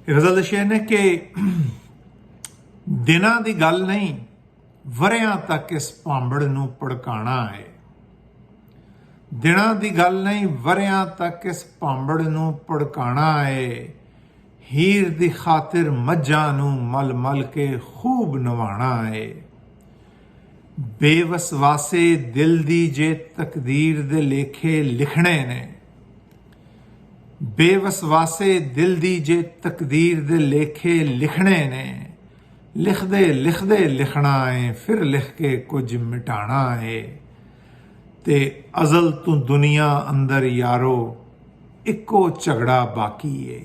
गज़ल शेर ने कि दिनां दी गल नहीं वरियां तक इस भांबड़ नूं भड़काना है। दिनां दी गल नहीं वरियां तक इस भांबड़ नूं भड़काना है। हीर दी खातिर मज्जां नूं मल मल के खूब नवाना है। बेवसवासे दिल दी जे तकदीर दे लेखे लिखने ने, बेवसवासे दिल दी जे तकदीर दे लेखे लिखने ने। लिखदे लिखदे लिखना है फिर लिख के कुछ मिटाना है। ते अजल तू दुनिया अंदर यारो इक्को झगड़ा बाकी है।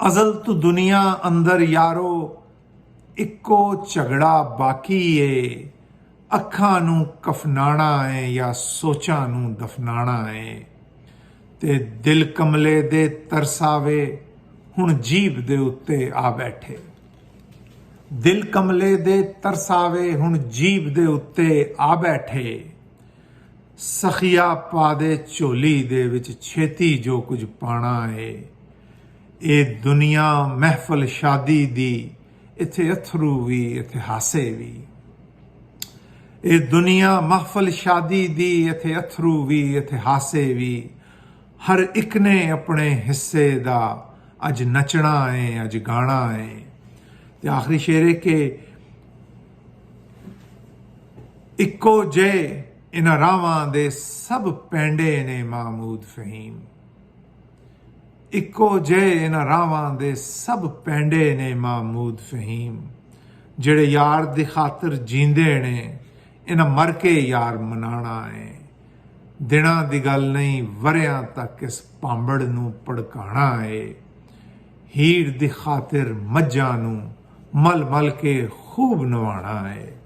अजल तू दुनिया अंदर यारो इक्को झगड़ा बाकी है। अखां नूं कफनाना है या सोचां नूं दफनाना है। ते दिल कमले दे तरसावे हुण जीभ दे उत्ते आ बैठे। दिल कमले दे तरसावे हुण जीभ दे उत्ते आ बैठे। सखिया पा दे झोली दे विच छेती जो कुछ पाना है। ए दुनिया महफल शादी दी इत्थे अथरू भी इत्थे हासे भी। ए दुनिया महफल शादी दी इत्थे अथरू भी इत्थे हासे भी। हर एक ने अपने हिस्से दा अज नचना है अज गाना है। ते आखिरी शेर है कि इक्को जे इन रावां दे सब पैंडे ने महमूद फहीम। इक्को जे इन रावां दे सब पैंडे ने महमूद फहीम। जेड़े यार दी खातिर जींदे ने इन्हां मर के यार मनाना है। दिनां दी गल नहीं वरियां तक इस भांबड़ नूं भड़काना है। हीर दी खातिर मज्जां नूं मल मल के खूब नवाना है।